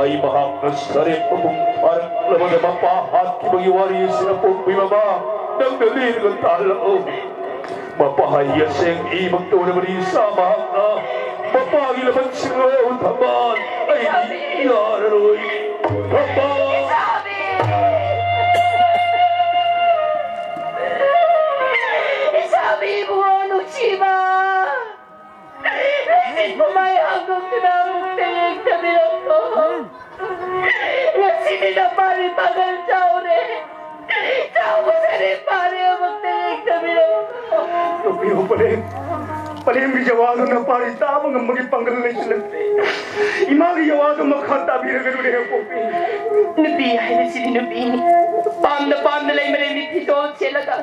ay mahak na sarip pagumparang laman na mapahat kibagiwari sila pong bimaba ng dalir ng talao. Mapahaya siyang imang to naman isa mahak na mapagilaman sila utaman ay inaroy. Taman! Isabi mo ano, Shiba! May hanggang tinamong tingin sa bilang ko. Kasi ninapari pagal tao rin. Tao mo sa rin pari ang magtingin sa bilang ko. Tupiho pa rin. Paling gijawagan na pari tamang ang magipanggalan sila. Imagijawagan makatabi na gano'n na yung pupi. Nabihay na sila nabini. Pam na lay malimit ito sila ka.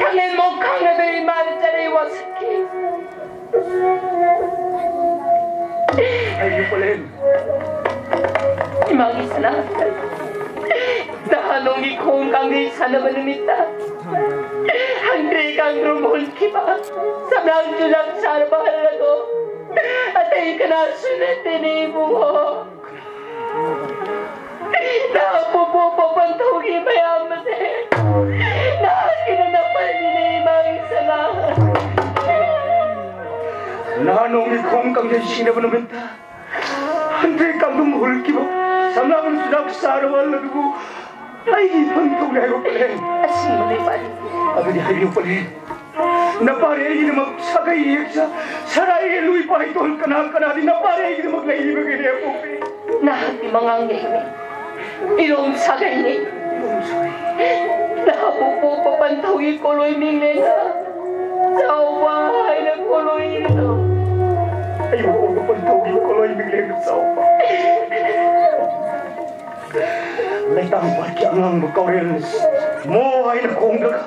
Tangin mo kang na may imanan sa naiwasaki. Ay, Palen. Imagi sana. Dahanong ikong kang di sana manumita. Hangri kang rumul kipa. Sablang julang sana bahal na ko. At ay kanasunat din mo. Napupupantugi mayaman eh. Nakinanapal din na imagi sana. Nahanong ikong kang yasina ba naman ta? Hantay kang lumuhul kiba. Samlangan sudah sarawal na dugo. Ay, pantong na yung Palen. Asin mo na ipali. Aga di hayo Palen. Naparegi na magsagay iyak sa saray eluy pa itol kanal-kanal. Naparegi na maglaibag niya pupi. Nahati mga ngayon. Ilong sagay ni. Napupupantugi kuloy mingin na. Sa bahay na kuloy ito. Ayaw ko kapantugin ko lang yung biglang sa upa. Laitang pati ang magkauril mo ay nakongga ka.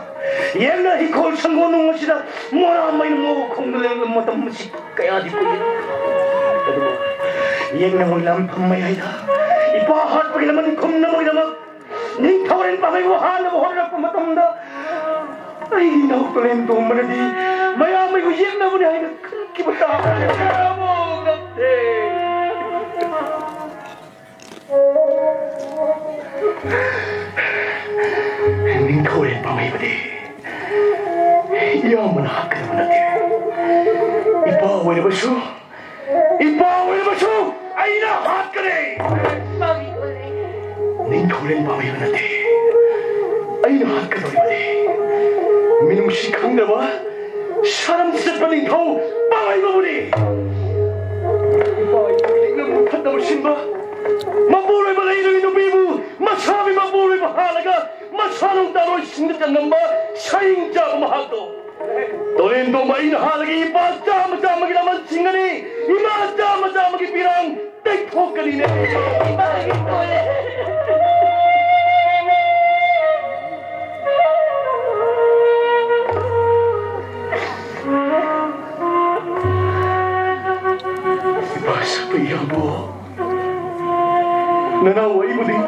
Yan na hikol sa ngonong mo sila. Maramay na mo kung nalang matang musik. Kaya di ko yun. Yan na walang pamayay na. Ipahat pag naman kong namay namag. Ning kawarin pa may wahan na buhan na pumatang na. Ay, nakukulento mo na di. Mayamay ko yan na mo na ay nakikibata. Mo, kapte. Hindi ko rin pa may badi. Iyaw manahak ka naman natin. Ipaway na ba siya? Ipaway na ba siya? Ay, nahat ka rin! Bakit ulit? Hindi ko rin pa may natin. Ay, nahat ka naman natin. Minumsikang na ba? Saram sa paning kau, bangay mo muli! Iba'y pagling na mukat na masin ba? Maburay ba na ino inubi mo? Masabi maburay mahalaga? Masanong taro'y sinatang namba? Sayang siya kumahagdo! Tolendo may nahalaga ipadama-dama ginaman singani! Imadama-dama gipirang tekpok kanina! Bakit ulit? Ibasa pa iyang buho. Nanaway mo din.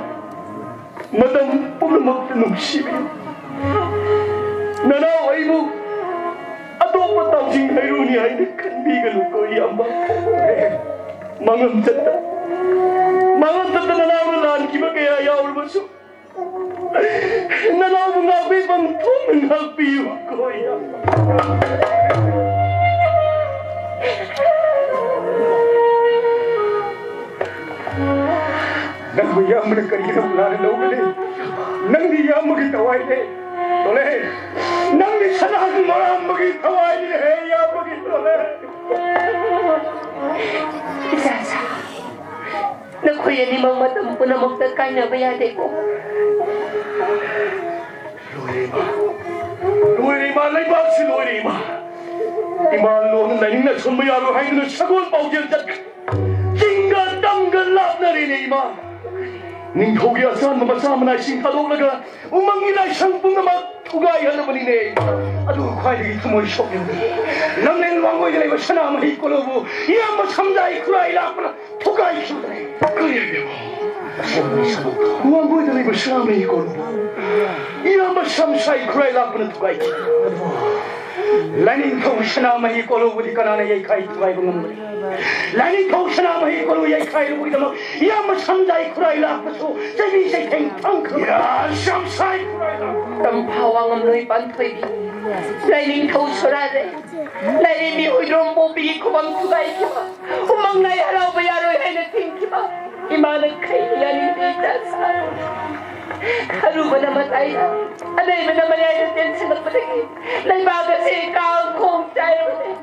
Madampong na magtanong siya. Nanaway mo. Ato patang sing hayro niya ay nagkanbigan ko iyang ba. Mangang tata. Mangang tata nanawala kiba kaya yawl maso. Nanaw mo nga ba ibang tumang hapiyo ko iyang ba. Nang mayama ng kanina mula na ugali. Nang niyama magitaway ni. Tole. Nang di sanahan marang magitaway ni. Heya magitole. Isasa. Nakuya ni Mang Matampo na magtagkanya bayade ko. Luirima. Luirima. Laibag si Luirima. Imalo ng naning na sumayaro hay na sagon paugil tat. Tinggal tanggal lap na rin ima. Ning hogiasan mamasama na ising kalulaga, umangilay siyang pong naman tugayan naman ini. Aduh, kaya lagi tumoy syok yun. Nang nilwangoy nila iba siya na mahikulubo, iyang masamday kulay lang na tugay siya na rin. Kaya niya mo. Wangoy nila iba siya na mahikulubo, iyang masamday kulay lang na tugay siya. Laninthau Sanamahi Kolo with the Kanana Yakai to Ivan. Laninthau Sanamahi Kolo Yakai with them. Yamasandai Kraila, so they say, Punk, some side. Tampawang Lui Bantoy. Laninthau Sorade. Lanin me who don't move be Kuman Kubai. Umang Nayara, anything. Imana Kayan in Haruba namatay na. Anay mo naman ay natin sinapatagin. Naibaga sa ikaw kung tayo na.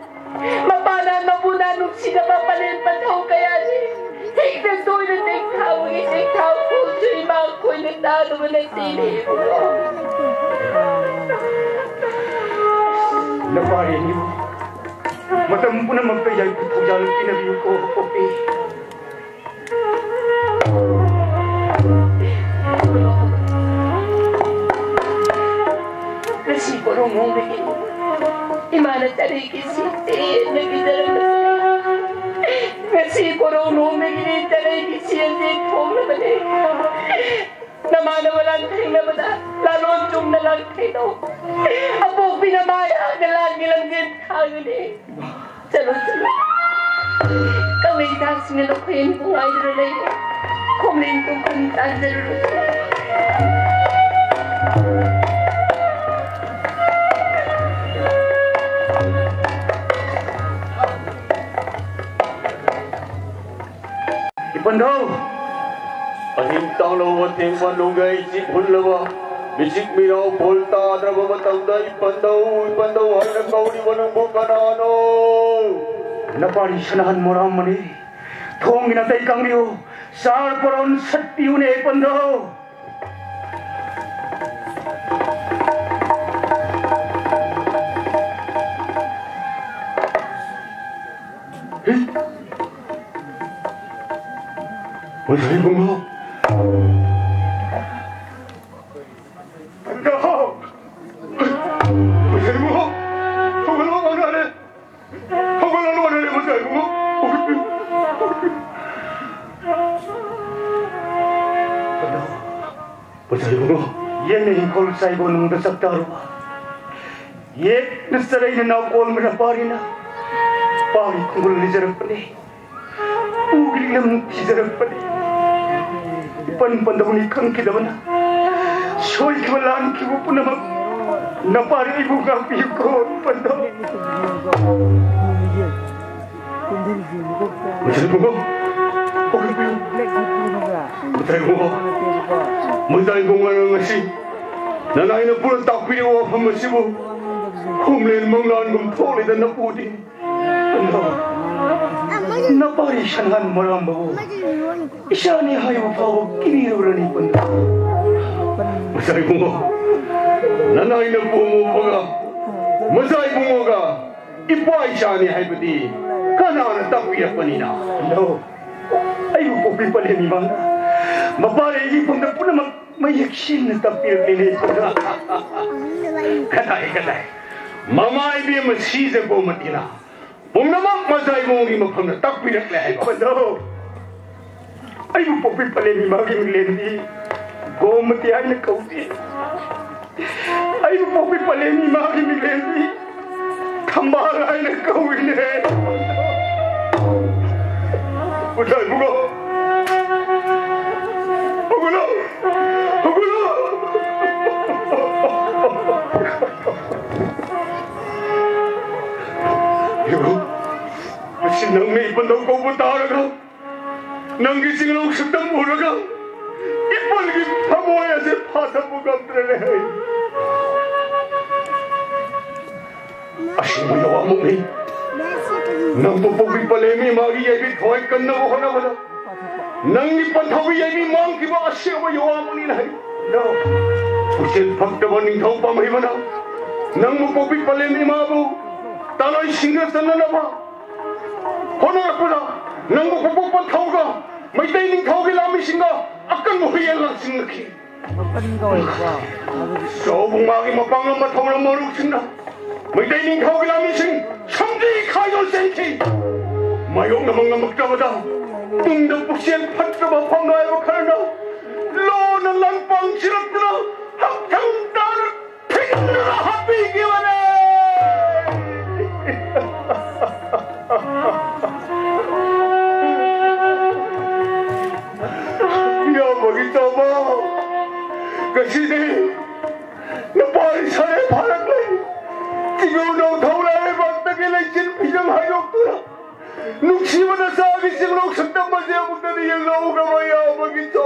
Mapanan mapuna nung sinapapalin pataw kaya ni. Take the door na ikaw, ikaw po sa imang ko na talo mo na tili mo. Napahin niyo. Matampo na magkayay ko dyan kinabiyo ko, Popi. Siguro mong bigyan. Imana tariki si nagdadarang na siguro mong bigyan tariki si kung naman namana walang tayo naman lalong yung nalang tayo apo pinamaya na lang nilang din tangan Salud. Kami kasi nilakuin kung ay rin komento kung tangan Ipandau, ahintang lawa tingman lugay sipun lawa, bisik mirau bolta drama matangda ipandau ay nagkauli wanang bukanano. napari sanahan moram mani, thong inatay kang niyo, sar poron sattiyo ne Ipandau. Masay bunga. Ipandau! Masay bunga. Huwag lang naman. Masay bunga. Masay bunga. Yan na yung call sa ibo nung dasak darwa. Yet, nasaray na na-call mo na pari na. Pari kung gulo ni Zarap pa ni. Ugil naman si Zarap pa ni. Ipan-pandaw ni kang kidaman na. Soy kawalaan kiwo po naman. Napari ibo nga piyo ko, Ipandau. Masay bunga. Okay po yun. Masay bunga. Masay bunga na nga si. Nanay na pulang takpi niyo ang masibo. Kumlin manglaan kong toli na napudi. Napari sanahan moram bawo. Isya ni hayo pawo kiniro ni Ipandau. Masay bunga. Nanay na bumubaga. Masay bunga ka. Ipay siya ni Haibati. Kana na tapiyak pa nina. No. Ayaw po pipalya ni Mang. Mapare ipon na po naman mayaksin na tapiyak ni Ipandau. Katay. Mamay biya masisa po matina. Kung naman masay mo ang imapang na tapiyak lahat. Ipandau. Ayaw po pipalya ni Mang yung lendi. Gomati ay nakauti. Ayaw po pipalya ni Mang yung lendi. Kamara ay nakawin eh. Masay bunga. Hugulo. Ibu, masin nang may Ipandau ko butara ka. Nang gising lang sundang mura ka. Ipalgit pamoya sa pata mo kamtrelehay. Asin mo yawa mo may. Nang pupugig palemi magi yabit hoy kan na ko na wala. Nang ipanthawi yami mang kiba asya mo yawa mo ni nahay. No. Usil pagdaman ning thau pa mahimana. Nang pupugig palemi mabu. Talay singa sana na ba? Hono ako na. Nang pupugig thau ka. May ning thau ki lami singa. Akan mo hiyal lang singa ki. So bung magi mapang mathaw na maruk singa. May ning thau ki lami sing. Samdi kayo senki. Mayong namang magdamada. Tungdang pusyan patraba pangayo karna. Lo na lang pang sirap na. Haktang darat. Tingnan na happy giwana. magitama. Kasi di, naparisanay parang lang. Tigunaw taulay magtagilay sinpisang hayok to na. Nung siya na sa akin siyang nagsagtang masaya magtaniyang naugamaya magitama.